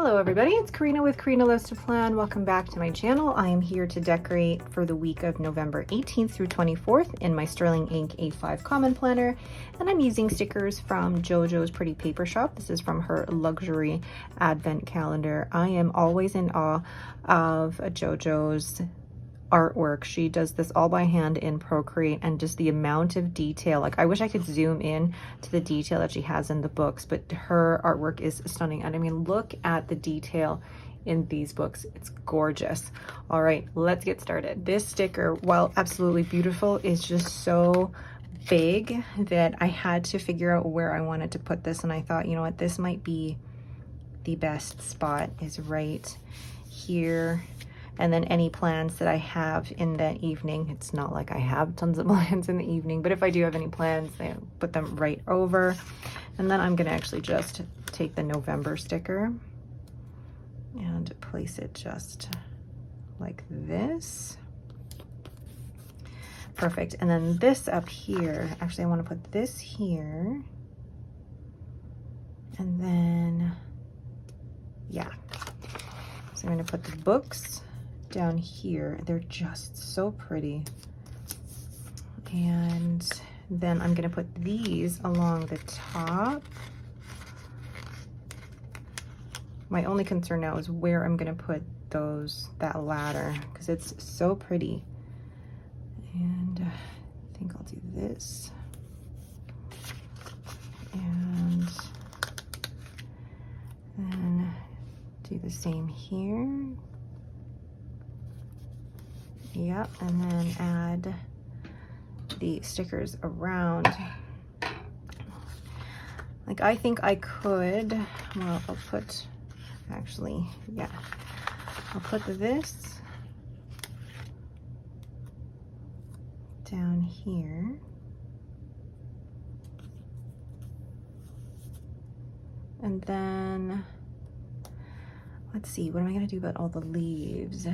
Hello everybody, it's Karina with Karina Loves to Plan. Welcome back to my channel. I am here to decorate for the week of November 18th through 24th in my Sterling Ink A5 Common Planner. And I'm using stickers from Jojos Pretty Paper Shop. This is from her luxury advent calendar. I am always in awe of Jojo's artwork. She does this all by hand in Procreate, and just the amount of detail, like I wish I could zoom in to the detail that she has in the books, but her artwork is stunning. And I mean, look at the detail in these books. It's gorgeous. All right, let's get started. This sticker, while absolutely beautiful, is just so big that I had to figure out where I wanted to put this, and I thought, you know what, this might be the best spot, is right here. And then any plans that I have in the evening, it's not like I have tons of plans in the evening, but if I do have any plans, I put them right over. And then I'm gonna actually just take the November sticker and place it just like this. Perfect. And then this up here, actually I wanna put this here. And then, yeah. So I'm gonna put the books down here. They're just so pretty. And then I'm gonna put these along the top. My only concern now is where I'm gonna put that ladder, because it's so pretty. And I think I'll do this. And then do the same here. Yep, and then add the stickers around. Like, I think I could, well, I'll put, actually, yeah, I'll put this down here. And then, let's see, what am I gonna do about all the leaves?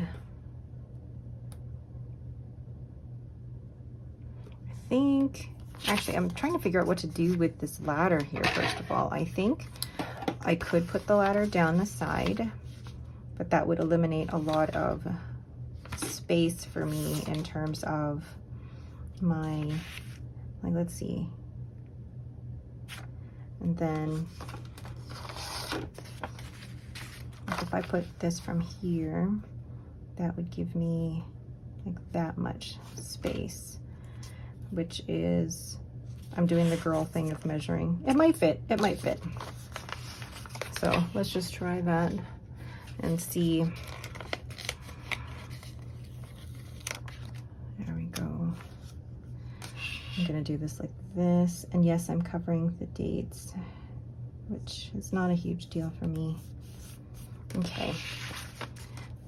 Actually, I'm trying to figure out what to do with this ladder here. First of all, I think I could put the ladder down the side, but that would eliminate a lot of space for me in terms of my, like, let's see. And then if I put this from here, that would give me like that much space, which is, I'm doing the girl thing of measuring. It might fit, it might fit. So let's just try that and see. There we go. I'm gonna do this like this. And yes, I'm covering the dates, which is not a huge deal for me. Okay.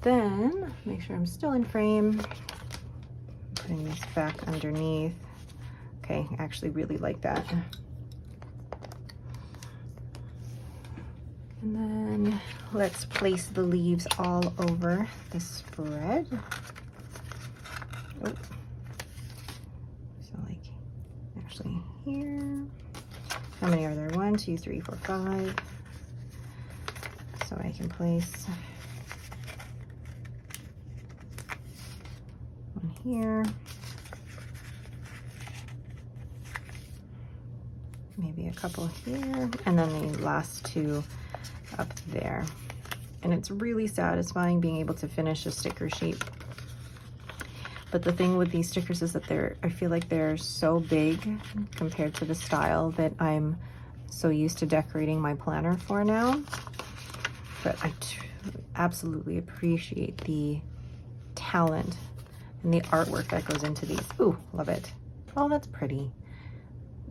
Then, make sure I'm still in frame. Putting this back underneath. Okay, I actually really like that. And then let's place the leaves all over the spread. Oh. So like, actually here. How many are there? 1, 2, 3, 4, 5. So I can place one here. Maybe a couple here, and then the last two up there. And it's really satisfying being able to finish a sticker sheet. But the thing with these stickers is that I feel like they're so big compared to the style that I'm so used to decorating my planner for now. But I absolutely appreciate the talent and the artwork that goes into these. Ooh, love it. Oh, that's pretty.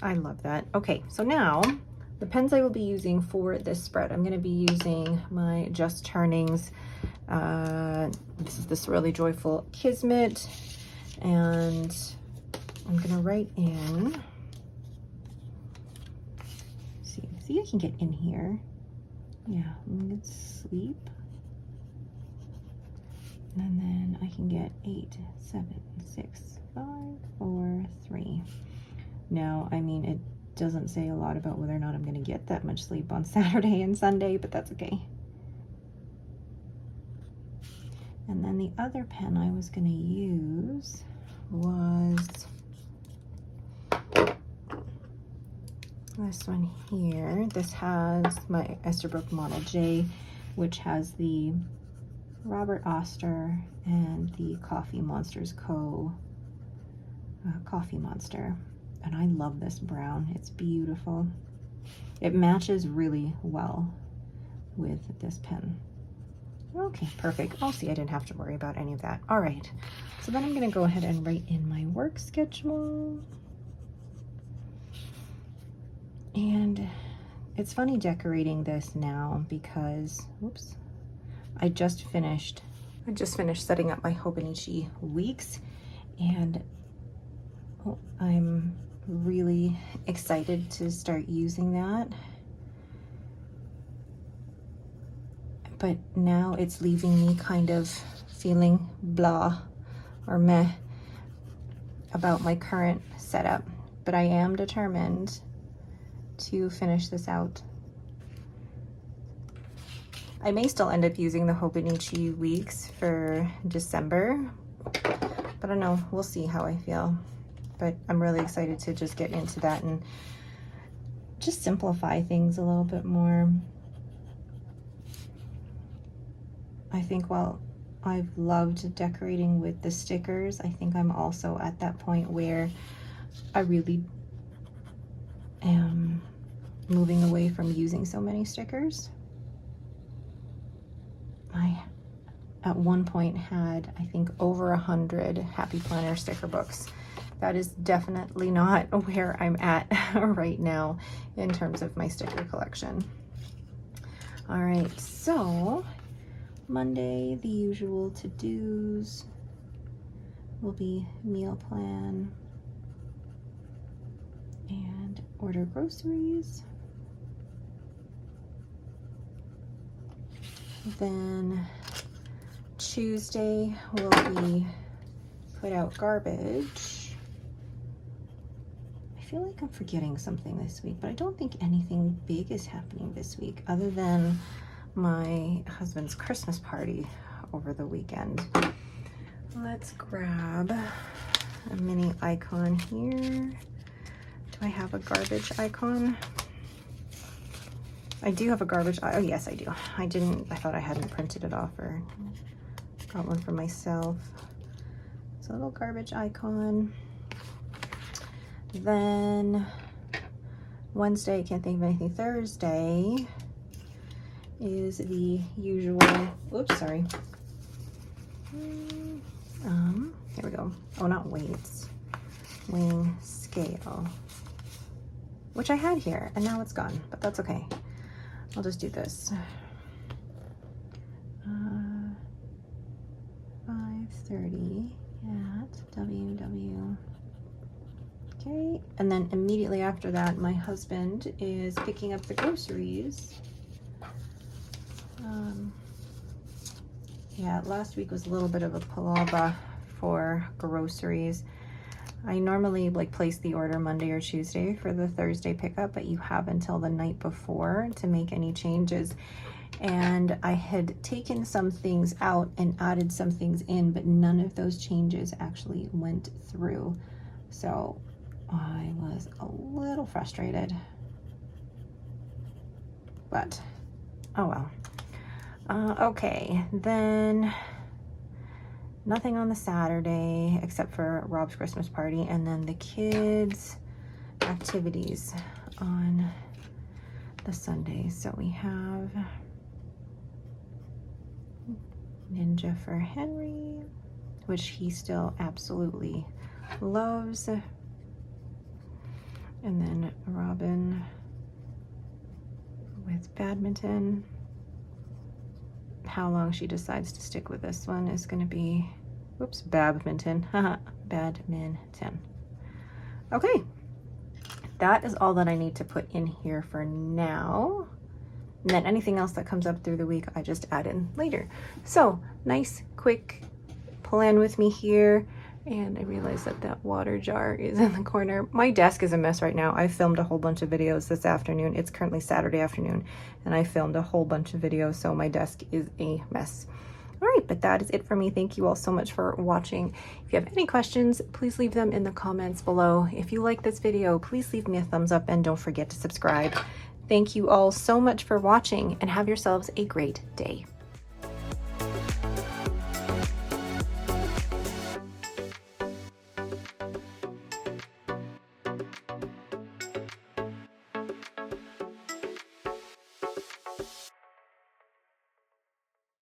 I love that. Okay, so now the pens I will be using for this spread, I'm going to be using my Just Turnings. This is this Really Joyful Kismet, and I'm going to write in. See I can get in here. Yeah, let's sleep. And then I can get 8, 7, 6, 5, 4, 3. Now, I mean, it doesn't say a lot about whether or not I'm going to get that much sleep on Saturday and Sunday, but that's okay. And then the other pen I was going to use was this one here. This has my Esterbrook Model J, which has the Robert Oster and the Coffee Monsters Co. Coffee Monster. And I love this brown. It's beautiful. It matches really well with this pen. Okay, perfect. Oh, see, I didn't have to worry about any of that. All right, so then I'm gonna go ahead and write in my work schedule. And it's funny decorating this now because, whoops, I just finished setting up my Hobonichi weeks, and I'm really excited to start using that. But now it's leaving me kind of feeling blah or meh about my current setup. But I am determined to finish this out. I may still end up using the Hobonichi weeks for December, but I don't know, we'll see how I feel. But I'm really excited to just get into that and just simplify things a little bit more. I think while I've loved decorating with the stickers, I think I'm also at that point where I really am moving away from using so many stickers. I, at one point, had, I think, over 100 Happy Planner sticker books. That is definitely not where I'm at right now in terms of my sticker collection. All right, so Monday, the usual to-dos will be meal plan and order groceries. Then Tuesday will be put out garbage. I feel like I'm forgetting something this week, but I don't think anything big is happening this week other than my husband's Christmas party over the weekend. Let's grab a mini icon here. Do I have a garbage icon? I do have a garbage, oh yes I do. I thought I hadn't printed it off or got one for myself. It's a little garbage icon. Then Wednesday, I can't think of anything. Thursday is the usual, oops, sorry. Here we go. Oh, not weights, weighing scale, which I had here and now it's gone, but that's okay. I'll just do this. 5:30 at WW. Okay, and then immediately after that, my husband is picking up the groceries. Yeah, last week was a little bit of a palaver for groceries. I normally place the order Monday or Tuesday for the Thursday pickup, but you have until the night before to make any changes. And I had taken some things out and added some things in, but none of those changes actually went through. So I was a little frustrated, but oh well. Okay, then nothing on the Saturday except for Rob's Christmas party, and then the kids' activities on the Sunday. So we have Ninja for Henry, which he still absolutely loves. And then Robin with badminton. How long she decides to stick with this one is going to be, whoops, badminton. Badminton. Okay, that is all that I need to put in here for now. And then anything else that comes up through the week, I just add in later. So nice, quick plan with me here. And I realized that that water jar is in the corner. My desk is a mess right now. I filmed a whole bunch of videos this afternoon. It's currently Saturday afternoon, and I filmed a whole bunch of videos, so my desk is a mess. All right, but that is it for me. Thank you all so much for watching. If you have any questions, please leave them in the comments below. If you like this video, please leave me a thumbs up and don't forget to subscribe. Thank you all so much for watching and have yourselves a great day.